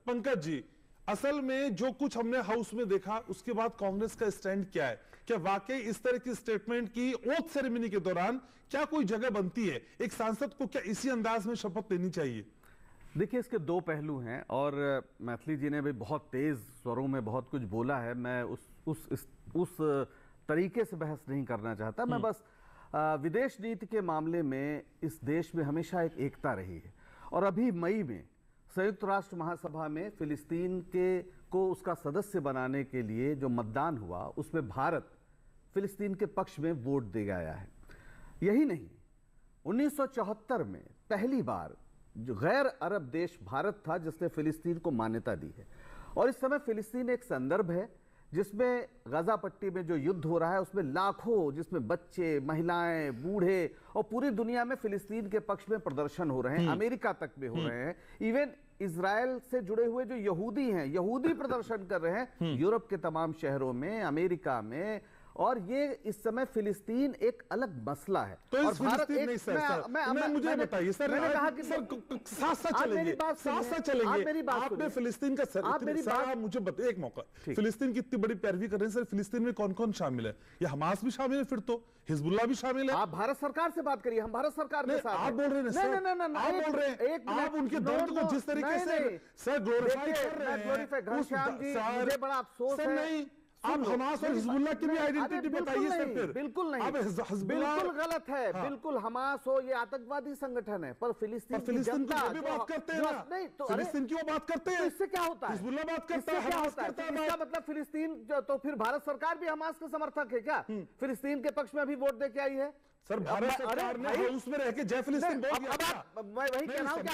पंकज जी, असल में जो कुछ हमने हाउस में देखा उसके बाद कांग्रेस का स्टैंड क्या है? क्या वाकई इस तरह की स्टेटमेंट की ओथ सेरेमनी के दौरान क्या कोई जगह बनती है? एक सांसद को क्या इसी अंदाज में शपथ लेनी चाहिए? देखिए, इसके दो पहलू हैं और मैथिली जी ने भी बहुत तेज स्वरों में बहुत कुछ बोला है। मैं उस तरीके से बहस नहीं करना चाहता। मैं बस विदेश नीति के मामले में इस देश में हमेशा एक एकता रही है और अभी मई में संयुक्त राष्ट्र महासभा में फिलिस्तीन को उसका सदस्य बनाने के लिए जो मतदान हुआ उसमें भारत फिलिस्तीन के पक्ष में वोट दे गया है। यही नहीं, 1974 में पहली बार जो गैर अरब देश भारत था जिसने फिलिस्तीन को मान्यता दी है। और इस समय फिलिस्तीन एक संदर्भ है जिसमें गाजा पट्टी में जो युद्ध हो रहा है उसमें लाखों, जिसमें बच्चे, महिलाएं, बूढ़े और पूरी दुनिया में फिलिस्तीन के पक्ष में प्रदर्शन हो रहे हैं। अमेरिका तक में हो रहे हैं। इवन इजराइल से जुड़े हुए जो यहूदी हैं, यहूदी प्रदर्शन कर रहे हैं यूरोप के तमाम शहरों में, अमेरिका में। और ये इस समय फिलिस्तीन एक अलग मसला है। तो और भारत एक, नहीं सर, मुझे बताइए सर, मैंने कहा कि साथ साथ चलेंगे। आपने फिलिस्तीन का सर मुझे बताइए एक मौका, फिलिस्तीन की इतनी बड़ी पैरवी कर रहे हैं सर, फिलिस्तीन में कौन कौन शामिल है? ये हमास भी शामिल है, फिर तो हिजबुल्लाह भी शामिल है। आप भारत सरकार से बात करिए, हम भारत सरकार के साथ आप बोल रहे हैं सर, आप बोल रहे हैं, आप उनके दर्द को जिस तरीके से सर ग्लोरीफाई कर रहे हैं, घनश्याम जी, मुझे बड़ा अफसोस है। नहीं, आप हमास और हिजबुल्लाह की भी आइडेंटिटी बताइए सर। फिर बिल्कुल नहीं, बिल्कुल गलत है। बिल्कुल हमास हो, ये आतंकवादी संगठन है, पर फिलिस्तीन की जनता की बात करते हैं ना, नहीं तो फिलिस्तीन की वो बात करते हैं। इससे क्या होता है? हिजबुल्लाह बात करता है, क्या होता है? इसका मतलब फिलिस्तीन तो फिर भारत सरकार भी हमास के समर्थक है क्या? फिलिस्तीन के पक्ष में अभी वोट दे के आई है सर। भारत सरकार ने उसमें रह के जय फिलिस्तीन बोल दिया था। मैं वही कह रहा हूं कि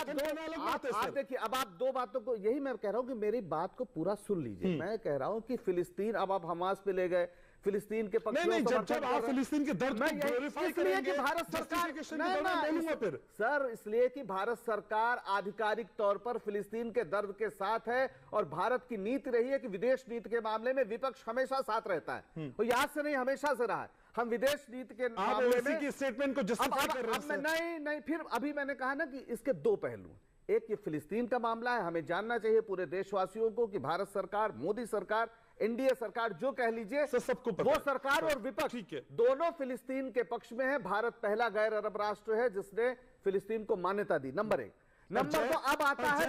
आप देखिए, अब आप दो बातों को, यही मैं कह रहा हूं कि मेरी बात को पूरा सुन लीजिए। मैं कह रहा हूं कि फिलिस्तीन, अब आप हमास पे ले गए, फिलिस्तीन के पक्ष में जब आप फिलिस्तीन के दर्द को ग्लोरीफाई करेंगे, कि भारत सरकार बोलूंगा फिर सर, इसलिए कि भारत सरकार आधिकारिक तौर पर फिलिस्तीन के दर्द के साथ है और भारत की नीति रही है कि विदेश नीति के मामले में विपक्ष हमेशा साथ रहता है और याद से नहीं, हमेशा से रहा है। हम विदेश नीति के मामले में की स्टेटमेंट को जस्टिफाई कर रहे हैं। नहीं, फिर अभी मैंने कहा ना कि इसके दो पहलू हैं। एक ये फिलिस्तीन का मामला है, हमें जानना चाहिए पूरे देशवासियों को कि भारत सरकार, मोदी सरकार, एनडीए सरकार, जो कह लीजिए, सबको वो सरकार और विपक्ष दोनों फिलिस्तीन के पक्ष में है। भारत पहला गैर अरब राष्ट्र है जिसने फिलिस्तीन को मान्यता दी, नंबर एक। नंबर तो अब आता है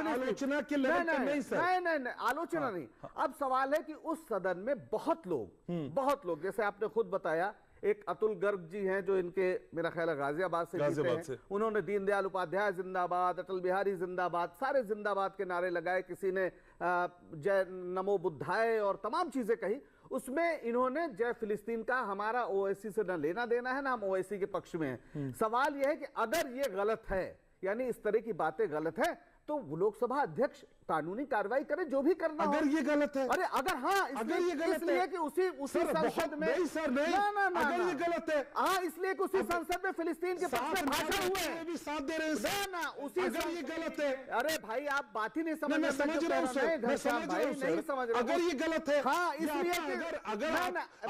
आलोचना के लेवल पे नहीं सर, नहीं आलोचना नहीं। अब सवाल है कि उस सदन में बहुत लोग जैसे आपने खुद बताया, एक अतुल गर्ग जी हैं जो इनके मेरा ख्याल है गाजियाबाद से जीते हैं। उन्होंने दीनदयाल उपाध्याय जिंदाबाद, अटल बिहारी जिंदाबाद, सारे जिंदाबाद के नारे लगाए। किसी ने जय नमो बुद्धाय और तमाम चीजें कही। उसमें इन्होंने जय फिलिस्तीन का, हमारा ओवैसी से न लेना देना है, ना हम ओवैसी के पक्ष में हैं। सवाल यह है कि अगर ये गलत है, यानी इस तरह की बातें गलत है, तो लोकसभा अध्यक्ष कानूनी कार्रवाई करे, जो भी करना अगर ये गलत है। अरे अगर हाँ, अगर ये गलत इसलिए कि उसी संसद में, नहीं सर, नहीं, अगर ये गलत है, हाँ, इसलिए कि उसी संसद में फिलिस्तीन के पक्ष में भाषण हुए हैं, भी साथ दे रहे हैं ना, उसी अगर ये गलत है। अरे भाई, आप बात ही नहीं समझ रहे। मैं समझ रहा हूं सर, नहीं समझ रहे। अगर ये गलत है, हाँ, इसलिए अगर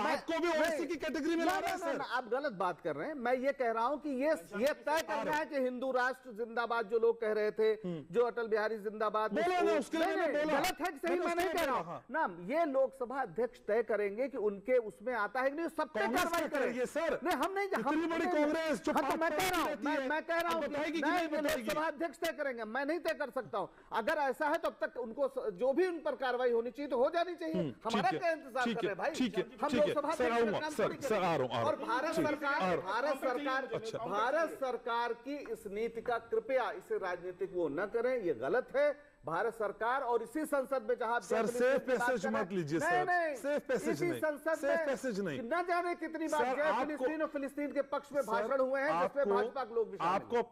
आपको भी ओवैसी की कैटेगरी में ला रहे हैं सर, आप गलत बात कर रहे हैं। मैं ये कह रहा हूं कि ये तय करना है कि हिंदू राष्ट्र जिंदाबाद जो लोग कह रहे थे, जो अटल बिहारी जिंदाबाद, गलत है, सही मैं नहीं कह रहा हूं ना। ये लोकसभा अध्यक्ष तय करेंगे कि उनके उसमें आता है कि नहीं, सब पे कार्रवाई करेंगे सर। नहीं, हम नहीं, इतनी बड़ी कांग्रेस जो मैं कह रहा हूं लोकसभा अध्यक्ष तय करेंगे, मैं नहीं तय कर सकता हूं। अगर ऐसा है तो अब तक उनको जो भी उन पर कार्रवाई होनी चाहिए तो हो जानी चाहिए। हमारा क्या इंतजार कर रहे हैं भाई? हम लोकसभा और भारत सरकार की इस नीति का कृपया इसे राजनीतिक वो न करें, ये गलत है। भारत सरकार और इसी संसद में जहां सर सेफ पैसेज मत लीजिए सर, सेफ पैसेज नहीं, सेफ पैसेज नहीं, न जाने कितनी बार फिलिस्तीन और फिलिस्तीन के पक्ष में भाषण हुए हैं जिसमें भाजपा के लोग भी शामिल हैं।